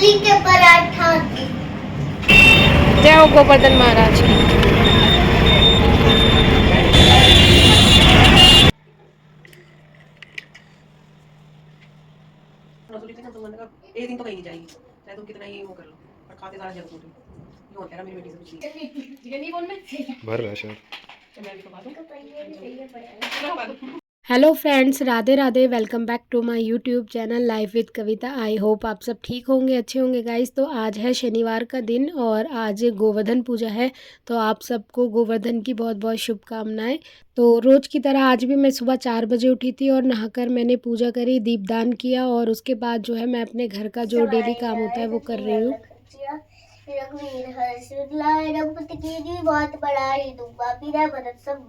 मूली के पराठा की। जय हो गोवर्धन महाराज की। एक दिन तो कहीं नहीं जाएगी, चाहे तुम कितना ही वो कर लो, पर खाते सारा जगह तुम ये होता है मेरी बेटी से कुछ नहीं बोल में भर रहा है मैं भी खा दूं चलो खा दूं। Hello friends, Radhe Radhe. Welcome back to my YouTube channel life with Kavita. I hope आप सब ठीक होंगे, अच्छे होंगे गाइस। तो आज है शनिवार का दिन और आज गोवर्धन पूजा है, तो आप सबको गोवर्धन की बहुत बहुत शुभकामनाएं। तो रोज़ की तरह आज भी मैं सुबह 4 बजे उठी थी और नहाकर मैंने पूजा करी, दीपदान किया और उसके बाद जो है मैं अपने घर का जो डेली काम होता है वो कर रही हूँ। रघुपति की बहुत बड़ा ही दूंगा पीरा भरत सब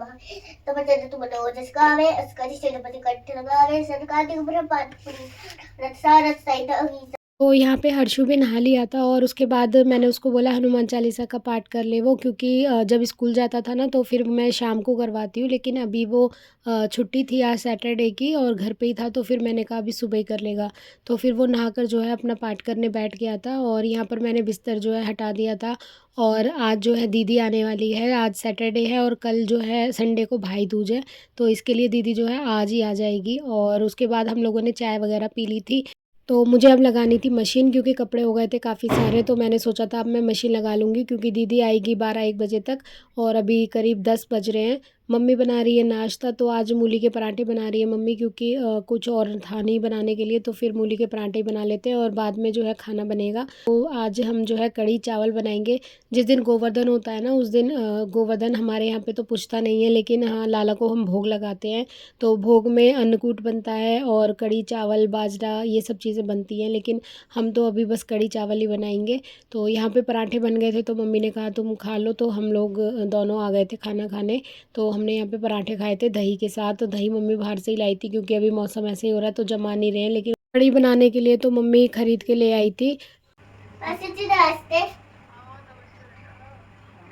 तो बचे तुम रोज गावे अस्करी सेनापति कट्ठ लगावे सरकार के ऊपर पाठ रथ सारथ सहित। तो यहाँ पे हर्षु भी नहा लिया था और उसके बाद मैंने उसको बोला हनुमान चालीसा का पाठ कर ले वो, क्योंकि जब स्कूल जाता था ना तो फिर मैं शाम को करवाती हूँ, लेकिन अभी वो छुट्टी थी आज सैटरडे की और घर पे ही था, तो फिर मैंने कहा अभी सुबह ही कर लेगा। तो फिर वो नहाकर जो है अपना पाठ करने बैठ गया था और यहाँ पर मैंने बिस्तर जो है हटा दिया था। और आज जो है दीदी आने वाली है, आज सैटरडे है और कल जो है संडे को भाई दूज है, तो इसके लिए दीदी जो है आज ही आ जाएगी। और उसके बाद हम लोगों ने चाय वगैरह पी ली थी। तो मुझे अब लगानी थी मशीन, क्योंकि कपड़े हो गए थे काफ़ी सारे, तो मैंने सोचा था अब मैं मशीन लगा लूँगी क्योंकि दीदी आएगी 12-1 बजे तक और अभी करीब 10 बज रहे हैं। मम्मी बना रही है नाश्ता, तो आज मूली के पराठे बना रही है मम्मी, क्योंकि कुछ और था नहीं बनाने के लिए, तो फिर मूली के पराठे बना लेते हैं और बाद में जो है खाना बनेगा। तो आज हम जो है कढ़ी चावल बनाएंगे। जिस दिन गोवर्धन होता है ना उस दिन गोवर्धन हमारे यहाँ पे तो पूछता नहीं है, लेकिन हाँ लाला को हम भोग लगाते हैं, तो भोग में अन्नकूट बनता है और कढ़ी चावल बाजरा ये सब चीज़ें बनती हैं, लेकिन हम तो अभी बस कढ़ी चावल ही बनाएंगे। तो यहाँ पे पराठे बन गए थे तो मम्मी ने कहा तुम खा लो, तो हम लोग दोनों आ गए थे खाना खाने। तो हमने यहाँ पे पराठे खाए थे दही के साथ, तो दही मम्मी बाहर से ही लाई थी क्योंकि अभी मौसम ऐसे ही हो रहा है तो जमा नहीं रहे हैं, लेकिन कढ़ी बनाने के लिए तो मम्मी खरीद के ले आई थी।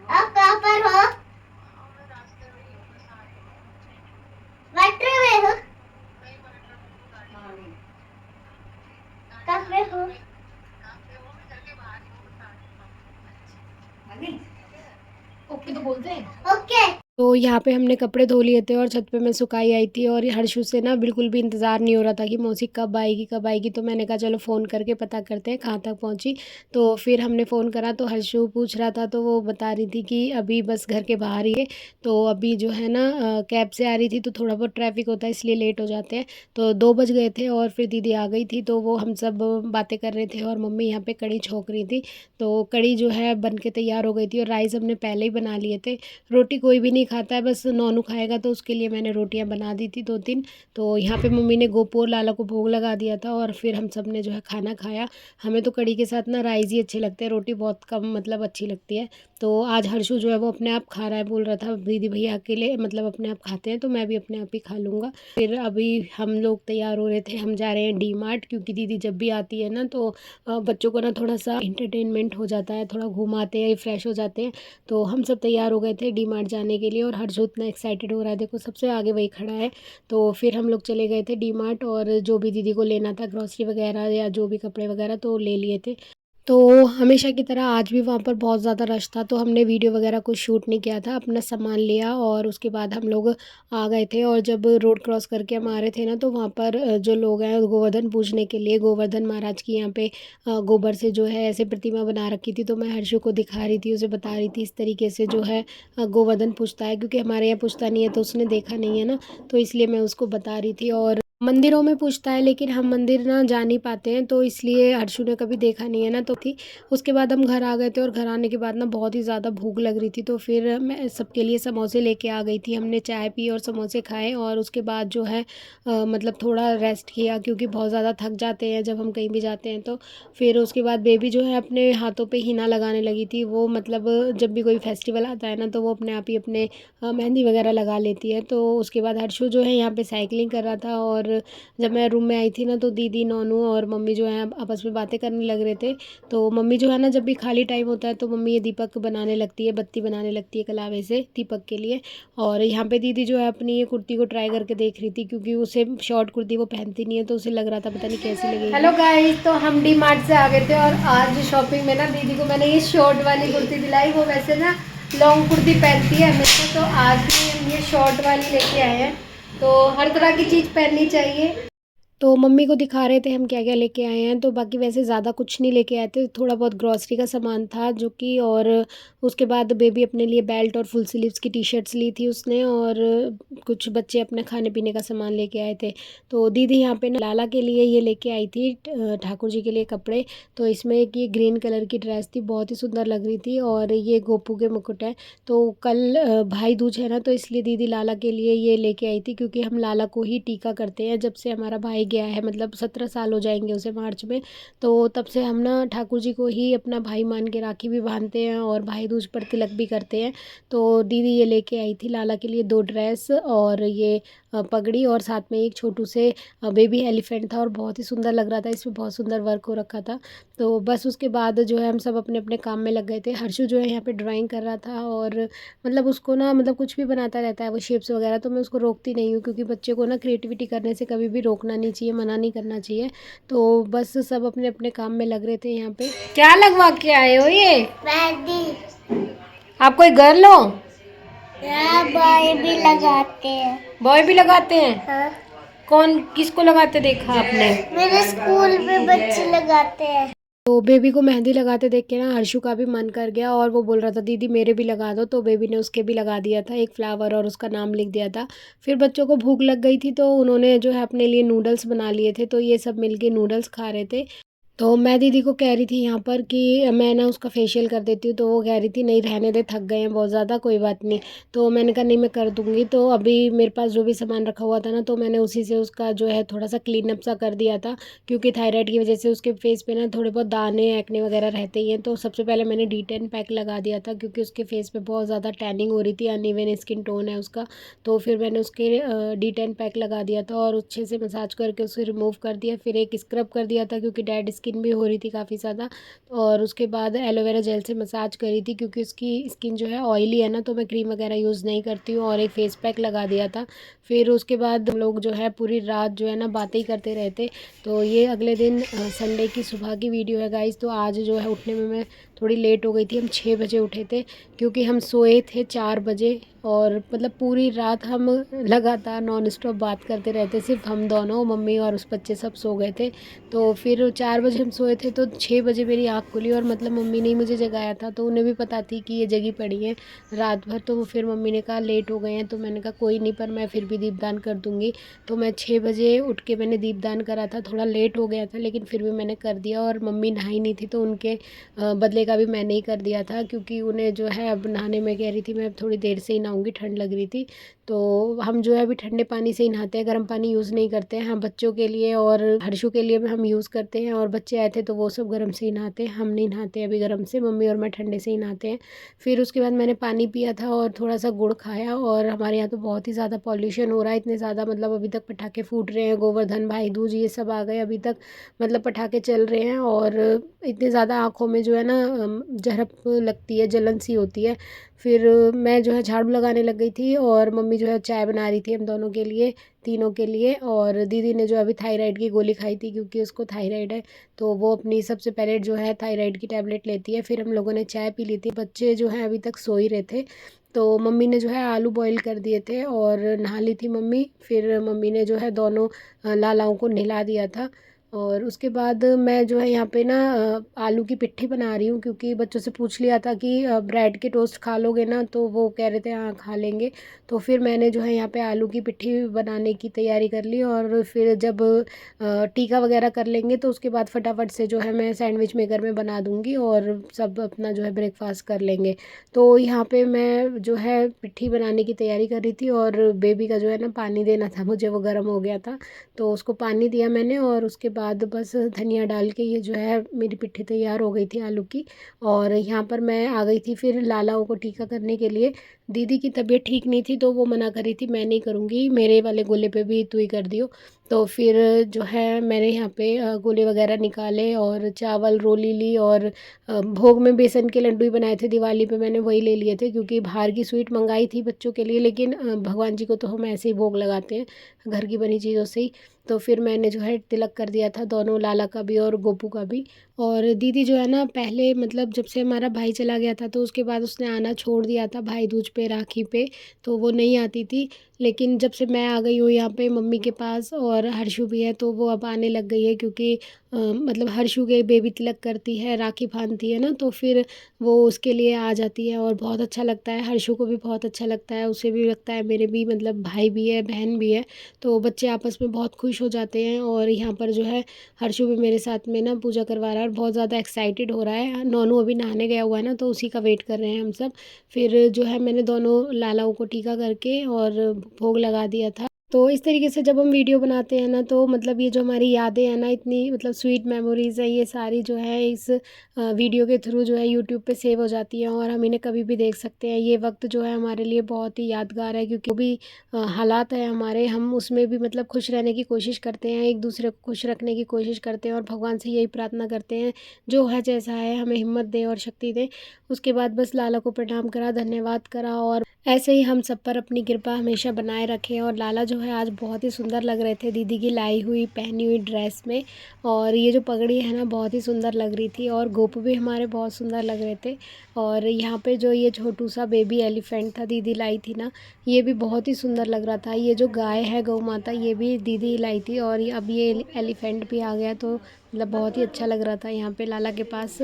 आप कहाँ पर हो? मेट्रो में हो? कहाँ पे हो? ओके तो बोलते हैं ओके। तो यहाँ पे हमने कपड़े धो लिए थे और छत पे मैं सुखाई आई थी और हर्षु से ना बिल्कुल भी इंतज़ार नहीं हो रहा था कि मौसी कब आएगी कब आएगी, तो मैंने कहा चलो फ़ोन करके पता करते हैं कहाँ तक पहुँची। तो फिर हमने फ़ोन करा तो हर्षु पूछ रहा था, तो वो बता रही थी कि अभी बस घर के बाहर ही है। तो अभी जो है ना कैब से आ रही थी तो थोड़ा बहुत ट्रैफिक होता है इसलिए लेट हो जाते हैं। तो 2 बज गए थे और फिर दीदी आ गई थी, तो वो हम सब बातें कर रहे थे और मम्मी यहाँ पर कढ़ी छोंक रही थी। तो कढ़ी जो है बन के तैयार हो गई थी और राइस हमने पहले ही बना लिए थे। रोटी कोई भी नहीं खाता है, बस नॉनू खाएगा, तो उसके लिए मैंने रोटियां बना दी थी 2-3। तो यहाँ पे मम्मी ने गोपू और लाला को भोग लगा दिया था और फिर हम सब ने जो है खाना खाया। हमें तो कढ़ी के साथ ना राइस ही अच्छे लगते हैं, रोटी बहुत कम मतलब अच्छी लगती है। तो आज हर्षु जो है वो अपने आप खा रहा है, बोल रहा था दीदी भैया अकेले मतलब अपने आप खाते हैं तो मैं भी अपने आप ही खा लूँगा। फिर अभी हम लोग तैयार हो रहे थे, हम जा रहे हैं डी मार्ट, क्योंकि दीदी जब भी आती है ना तो बच्चों को ना थोड़ा सा इंटरटेनमेंट हो जाता है, थोड़ा घुमाते हैं फ्रेश हो जाते हैं। तो हम सब तैयार हो गए थे डी मार्ट जाने के लिए और हर्षु इतना एक्साइटेड हो रहा है, देखो सबसे आगे वही खड़ा है। तो फिर हम लोग चले गए थे डी मार्ट और जो भी दीदी को लेना था ग्रॉसरी वगैरह या जो भी कपड़े वगैरह तो ले लिए थे। तो हमेशा की तरह आज भी वहाँ पर बहुत ज़्यादा रश था, तो हमने वीडियो वगैरह कुछ शूट नहीं किया था, अपना सामान लिया और उसके बाद हम लोग आ गए थे। और जब रोड क्रॉस करके हम आ रहे थे ना तो वहाँ पर जो लोग हैं गोवर्धन पूजने के लिए गोवर्धन महाराज की यहाँ पे गोबर से जो है ऐसे प्रतिमा बना रखी थी, तो मैं हर्षु को दिखा रही थी, उसे बता रही थी इस तरीके से जो है गोवर्धन पूजता है, क्योंकि हमारे यहाँ पूजता नहीं है तो उसने देखा नहीं है ना, तो इसलिए मैं उसको बता रही थी। और मंदिरों में पूछता है लेकिन हम मंदिर ना जा नहीं पाते हैं, तो इसलिए हर्षु ने कभी देखा नहीं है ना, तो थी। उसके बाद हम घर आ गए थे और घर आने के बाद ना बहुत ही ज़्यादा भूख लग रही थी, तो फिर मैं सबके लिए समोसे लेके आ गई थी। हमने चाय पी और समोसे खाए और उसके बाद जो है मतलब थोड़ा रेस्ट किया, क्योंकि बहुत ज़्यादा थक जाते हैं जब हम कहीं भी जाते हैं तो। फिर उसके बाद बेबी जो है अपने हाथों पे हीना लगाने लगी थी, वो मतलब जब भी कोई फेस्टिवल आता है ना तो वो अपने आप ही अपने मेहंदी वगैरह लगा लेती है। तो उसके बाद हर्षु जो है यहाँ पे साइकिलिंग कर रहा था और जब मैं रूम में आई थी ना तो दीदी, नोनू और मम्मी जो है आपस में बातें करने लग रहे थे। तो मम्मी जो है ना जब भी खाली टाइम होता है तो मम्मी ये दीपक बनाने लगती है, बत्ती बनाने लगती है कलावे से दीपक के लिए। और यहाँ पे दीदी जो है अपनी ये कुर्ती को ट्राई करके देख रही थी, क्योंकि उसे शॉर्ट कुर्ती वो पहनती नहीं है, तो उसे लग रहा था पता नहीं कैसी लगेगी। हेलो गाइस, तो हम डी मार्ट से आ गए थे और आज शॉपिंग में ना दीदी को मैंने ये शॉर्ट वाली कुर्ती दिलाई। वो वैसे ना लॉन्ग कुर्ती पहनती है हमेशा, तो आज भी हम ये शॉर्ट वाली लेके आए हैं। तो हर तरह की चीज़ पहननी चाहिए। तो मम्मी को दिखा रहे थे हम क्या क्या लेके आए हैं। तो बाकी वैसे ज़्यादा कुछ नहीं लेके आए थे, थोड़ा बहुत ग्रॉसरी का सामान था जो कि, और उसके बाद बेबी अपने लिए बेल्ट और फुल स्लीव्स की टी शर्ट्स ली थी उसने, और कुछ बच्चे अपने खाने पीने का सामान लेके आए थे। तो दीदी यहाँ पे ना लाला के लिए ये लेके आई थी ठाकुर जी के लिए कपड़े। तो इसमें एक ये ग्रीन कलर की ड्रेस थी, बहुत ही सुंदर लग रही थी, और ये गोपू के मुकुट है। तो कल भाई दूज है ना, तो इसलिए दीदी लाला के लिए ये लेके आई थी, क्योंकि हम लाला को ही टीका करते हैं जब से हमारा भाई गया है, मतलब 17 साल हो जाएंगे उसे मार्च में। तो तब से हम ना ठाकुर जी को ही अपना भाई मान के राखी भी बांधते हैं और भाई दूज पर तिलक भी करते हैं। तो दीदी ये लेके आई थी लाला के लिए 2 ड्रेस और ये पगड़ी, और साथ में एक छोटू से बेबी एलिफेंट था, और बहुत ही सुंदर लग रहा था, इसमें बहुत सुंदर वर्क हो रखा था। तो बस उसके बाद जो है हम सब अपने अपने काम में लग गए थे। हर्षु जो है यहाँ पे ड्राइंग कर रहा था, और मतलब उसको ना मतलब कुछ भी बनाता रहता है वो शेप्स वगैरह, तो मैं उसको रोकती नहीं हूँ, क्योंकि बच्चे को ना क्रिएटिविटी करने से कभी भी रोकना नहीं चाहिए, मना नहीं करना चाहिए। तो बस सब अपने अपने काम में लग रहे थे यहाँ पे। क्या लगवा के आए हो ये? मेहंदी। आप कोई गर्ल हो? बॉय भी लगाते हैं। बॉय भी लगाते हैं? हाँ, कौन किसको लगाते देखा आपने? मेरे स्कूल में बच्चे लगाते हैं। तो बेबी को मेहंदी लगाते देख के ना हर्षु का भी मन कर गया, और वो बोल रहा था दीदी मेरे भी लगा दो। तो बेबी ने उसके भी लगा दिया था एक फ्लावर, और उसका नाम लिख दिया था। फिर बच्चों को भूख लग गई थी, तो उन्होंने जो है अपने लिए नूडल्स बना लिए थे, तो ये सब मिलके नूडल्स खा रहे थे। तो मैं दीदी को कह रही थी यहाँ पर कि मैं ना उसका फेशियल कर देती हूँ, तो वो कह रही थी नहीं रहने दे, थक गए हैं बहुत ज़्यादा, कोई बात नहीं। तो मैंने कहा नहीं मैं कर दूँगी। तो अभी मेरे पास जो भी सामान रखा हुआ था ना, तो मैंने उसी से उसका जो है थोड़ा सा क्लीन अप सा कर दिया था, क्योंकि थायराइड की वजह से उसके फेस पे ना थोड़े बहुत दाने एक्ने वगैरह रहते ही हैं। तो सबसे पहले मैंने D10 पैक लगा दिया था, क्योंकि उसके फेस पे बहुत ज़्यादा टैनिंग हो रही थी, अनइवन स्किन टोन है उसका। तो फिर मैंने उसके D10 पैक लगा दिया था, और अच्छे से मसाज करके उसे रिमूव कर दिया। फिर एक स्क्रब कर दिया था, क्योंकि डेड स्किन भी हो रही थी काफ़ी ज़्यादा। और उसके बाद एलोवेरा जेल से मसाज करी थी, क्योंकि उसकी स्किन जो है ऑयली है ना, तो मैं क्रीम वगैरह यूज़ नहीं करती हूँ। और एक फेस पैक लगा दिया था। फिर उसके बाद हम लोग जो है पूरी रात जो है ना बातें ही करते रहे थे। तो ये अगले दिन संडे की सुबह की वीडियो है गाइस। तो आज जो है उठने में मैं थोड़ी लेट हो गई थी, हम 6 बजे उठे थे, क्योंकि हम सोए थे 4 बजे। और मतलब पूरी रात हम लगातार नॉन स्टॉप बात करते रहते, सिर्फ हम दोनों, मम्मी और उस बच्चे सब सो गए थे। तो फिर 4 बजे हम सोए थे, तो 6 बजे मेरी आँख खुली, और मतलब मम्मी ने ही मुझे जगाया था, तो उन्हें भी पता थी कि ये जगी पड़ी है रात भर। तो फिर मम्मी ने कहा लेट हो गए हैं, तो मैंने कहा कोई नहीं, पर मैं फिर भी दीपदान कर दूँगी। तो मैं 6 बजे उठ के मैंने दीपदान करा था, थोड़ा लेट हो गया था लेकिन फिर भी मैंने कर दिया। और मम्मी नहाई नहीं थी, तो उनके बदले का भी मैंने ही कर दिया था, क्योंकि उन्हें जो है अब नहाने में कह रही थी मैं थोड़ी देर से ही नहाऊंगी, ठंड लग रही थी। तो हम जो है अभी ठंडे पानी से ही नहाते हैं, गर्म पानी यूज़ नहीं करते हैं। हाँ, बच्चों के लिए और हर्षु के लिए भी हम यूज़ करते हैं, और बच्चे आए थे तो वो सब गर्म से ही नहाते हैं, हम नहीं नहाते अभी गर्म से, मम्मी और मैं ठंडे से ही नहाते हैं। फिर उसके बाद मैंने पानी पिया था और थोड़ा सा गुड़ खाया। और हमारे यहाँ तो बहुत ही ज़्यादा पॉल्यूशन हो रहा है, इतने ज़्यादा मतलब अभी तक पटाखे फूट रहे हैं, गोवर्धन भाई दूज ये सब आ गए, अभी तक मतलब पटाखे चल रहे हैं। और इतने ज़्यादा आँखों में जो है ना झरप लगती है, जलन सी होती है। फिर मैं जो है झाड़ू लगाने लग गई थी, और मम्मी जो है चाय बना रही थी हम दोनों के लिए, तीनों के लिए। और दीदी ने जो अभी थायराइड की गोली खाई थी, क्योंकि उसको थायराइड है, तो वो अपनी सबसे पहले जो है थायराइड की टैबलेट लेती है। फिर हम लोगों ने चाय पी ली थी, बच्चे जो हैं अभी तक सो ही रहे थे। तो मम्मी ने जो है आलू बॉईल कर दिए थे, और नहा ली थी मम्मी। फिर मम्मी ने जो है दोनों लालाओं को नहला दिया था। और उसके बाद मैं जो है यहाँ पे ना आलू की पिट्ठी बना रही हूँ, क्योंकि बच्चों से पूछ लिया था कि ब्रेड के टोस्ट खा लोगे ना, तो वो कह रहे थे हाँ खा लेंगे। तो फिर मैंने जो है यहाँ पे आलू की पिट्ठी बनाने की तैयारी कर ली, और फिर जब टीका वगैरह कर लेंगे तो उसके बाद फटाफट से जो है मैं सैंडविच मेकर में बना दूँगी, और सब अपना जो है ब्रेकफास्ट कर लेंगे। तो यहाँ पे मैं जो है पिट्ठी बनाने की तैयारी कर रही थी, और बेबी का जो है ना पानी देना था मुझे, वो गर्म हो गया था, तो उसको पानी दिया मैंने। और उसके बाद बस धनिया डाल के ये जो है मेरी पिट्ठी तैयार हो गई थी आलू की। और यहाँ पर मैं आ गई थी फिर लालाओं को टीका करने के लिए। दीदी की तबीयत ठीक नहीं थी, तो वो मना कर रही थी मैं नहीं करूँगी, मेरे वाले गोले पे भी तू ही कर दियो। तो फिर जो है मैंने यहाँ पे गोले वगैरह निकाले और चावल रोली ली और भोग में बेसन के लड्डू ही बनाए थे दिवाली पे, मैंने वही ले लिए थे क्योंकि बाहर की स्वीट मंगाई थी बच्चों के लिए, लेकिन भगवान जी को तो हम ऐसे ही भोग लगाते हैं घर की बनी चीज़ों से ही। तो फिर मैंने जो है तिलक कर दिया था दोनों, लाला का भी और गोपू का भी। और दीदी जो है ना पहले मतलब जब से हमारा भाई चला गया था तो उसके बाद उसने आना छोड़ दिया था भाई दूज पे, राखी पे, तो वो नहीं आती थी। लेकिन जब से मैं आ गई हूँ यहाँ पे मम्मी के पास और हर्षु भी है तो वो अब आने लग गई है, क्योंकि मतलब हर्षु के बेबी तिलक करती है, राखी बांधती है ना, तो फिर वो उसके लिए आ जाती है और बहुत अच्छा लगता है। हर्षु को भी बहुत अच्छा लगता है, उसे भी लगता है मेरे भी मतलब भाई भी है बहन भी है, तो बच्चे आपस में बहुत खुश हो जाते हैं। और यहाँ पर जो है हर्षु भी मेरे साथ में ना पूजा करवा रहा है और बहुत ज़्यादा एक्साइटेड हो रहा है। नोनू अभी नहाने गया हुआ है ना, तो उसी का वेट कर रहे हैं हम सब। फिर जो है मैंने दोनों लालाओं को टीका करके और भोग लगा दिया था। तो इस तरीके से जब हम वीडियो बनाते हैं ना तो मतलब ये जो हमारी यादें हैं ना, इतनी मतलब स्वीट मेमोरीज़ है ये सारी, जो है इस वीडियो के थ्रू जो है यूट्यूब पे सेव हो जाती हैं और हम इन्हें कभी भी देख सकते हैं। ये वक्त जो है हमारे लिए बहुत ही यादगार है, क्योंकि वो भी हालात है हमारे, हम उसमें भी मतलब खुश रहने की कोशिश करते हैं, एक दूसरे को खुश रखने की कोशिश करते हैं और भगवान से यही प्रार्थना करते हैं जो है जैसा है हमें हिम्मत दे और शक्ति दे। उसके बाद बस लाला को प्रणाम करा, धन्यवाद करा और ऐसे ही हम सब पर अपनी कृपा हमेशा बनाए रखें। और लाला जो है आज बहुत ही सुंदर लग रहे थे दीदी की लाई हुई पहनी हुई ड्रेस में, और ये जो पगड़ी है ना बहुत ही सुंदर लग रही थी, और गोपू भी हमारे बहुत सुंदर लग रहे थे। और यहाँ पे जो ये छोटू सा बेबी एलिफेंट था दीदी लाई थी ना, ये भी बहुत ही सुंदर लग रहा था। ये जो गाय है गौ माता, ये भी दीदी लाई थी, और अब ये एलिफेंट भी आ गया, तो मतलब बहुत ही अच्छा लग रहा था यहाँ पे लाला के पास।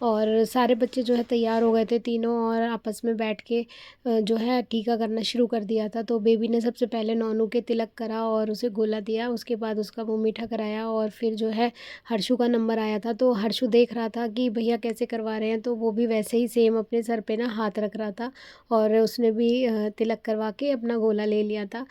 और सारे बच्चे जो है तैयार हो गए थे तीनों, और आपस में बैठ के जो है टीका करना शुरू कर दिया था। तो बेबी ने सबसे पहले नोनू के तिलक करा और उसे गोला दिया, उसके बाद उसका मुँह मीठा कराया, और फिर जो है हर्षु का नंबर आया था तो हर्षु देख रहा था कि भैया कैसे करवा रहे हैं, तो वो भी वैसे ही सेम अपने सर पे ना हाथ रख रहा था और उसने भी तिलक करवा के अपना गोला ले लिया था।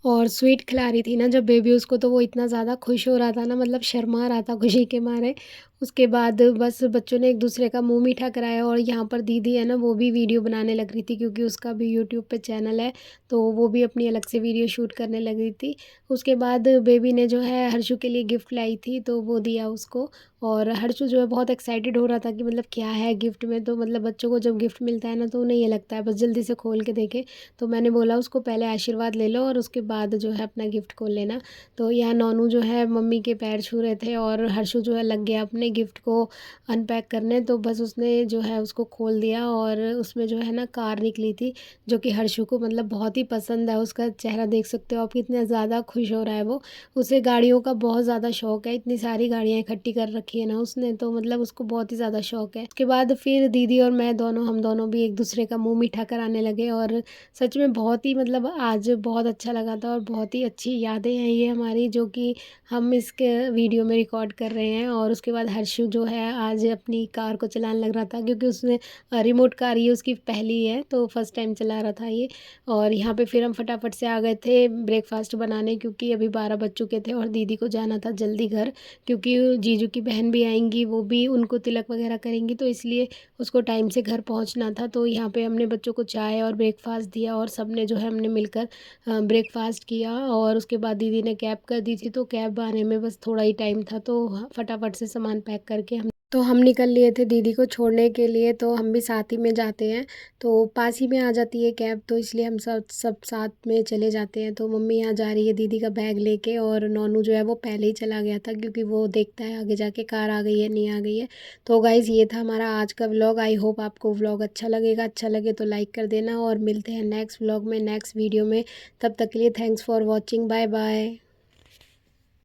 और स्वीट खिला रही थी ना जब बेबी उसको, तो वो इतना ज़्यादा खुश हो रहा था ना, मतलब शर्मा रहा था खुशी के मारे। उसके बाद बस बच्चों ने एक दूसरे का मुंह मीठा कराया, और यहाँ पर दीदी है ना वो भी वीडियो बनाने लग रही थी, क्योंकि उसका भी यूट्यूब पे चैनल है, तो वो भी अपनी अलग से वीडियो शूट करने लग रही थी। उसके बाद बेबी ने जो है हर्षु के लिए गिफ्ट लाई थी तो वो दिया उसको, और हर्षु जो है बहुत एक्साइटेड हो रहा था कि मतलब क्या है गिफ्ट में। तो मतलब बच्चों को जब गिफ्ट मिलता है ना तो उन्हें ये लगता है बस जल्दी से खोल के देखे, तो मैंने बोला उसको पहले आशीर्वाद ले लो और उसके बाद जो है अपना गिफ्ट खोल लेना। तो यहाँ नोनू जो है मम्मी के पैर छू रहे थे और हर्षु जो है लग गया अपने गिफ्ट को अनपैक करने, तो बस उसने जो है उसको खोल दिया, और उसमें जो है ना कार निकली थी जो कि हर्षु को मतलब बहुत ही पसंद है। उसका चेहरा देख सकते हो आप, कितना ज़्यादा खुश हो रहा है वो। उसे गाड़ियों का बहुत ज़्यादा शौक है, इतनी सारी गाड़ियाँ इकट्ठी कर रखी है ना उसने, तो मतलब उसको बहुत ही ज़्यादा शौक है। उसके बाद फिर दीदी और मैं दोनों, हम दोनों भी एक दूसरे का मुँह मीठा कराने लगे, और सच में बहुत ही मतलब आज बहुत अच्छा लगा था, और बहुत ही अच्छी यादें हैं ये हमारी जो कि हम इसके वीडियो में रिकॉर्ड कर रहे हैं। और उसके बाद हर्षु जो है आज अपनी कार को चलाने लग रहा था, क्योंकि उसने रिमोट कार ये उसकी पहली है तो फर्स्ट टाइम चला रहा था ये। और यहाँ पे फिर हम फटाफट से आ गए थे ब्रेकफास्ट बनाने, क्योंकि अभी 12 बज चुके थे और दीदी को जाना था जल्दी घर, क्योंकि जीजू की बहन भी आएंगी, वो भी उनको तिलक वगैरह करेंगी, तो इसलिए उसको टाइम से घर पहुँचना था। तो यहाँ पे हमने बच्चों को चाय और ब्रेकफास्ट दिया, और सब ने जो है हमने मिलकर ब्रेकफास्ट किया। और उसके बाद दीदी ने कैब कर दी थी, तो कैब आने में बस थोड़ा ही टाइम था, तो फटाफट से सामान पैक करके हम निकल लिए थे दीदी को छोड़ने के लिए। तो हम भी साथ ही में जाते हैं, तो पास ही में आ जाती है कैब, तो इसलिए हम सब साथ में चले जाते हैं। तो मम्मी यहाँ जा रही है दीदी का बैग लेके, और नोनू जो है वो पहले ही चला गया था, क्योंकि वो देखता है आगे जाके कार आ गई है नहीं आ गई है। तो गाइज़ ये था हमारा आज का व्लॉग। आई होप आपको व्लॉग अच्छा लगेगा, अच्छा लगे तो लाइक कर देना, और मिलते हैं नेक्स्ट व्लॉग में नेक्स्ट वीडियो में। तब तक के लिए thanks for watching, bye bye.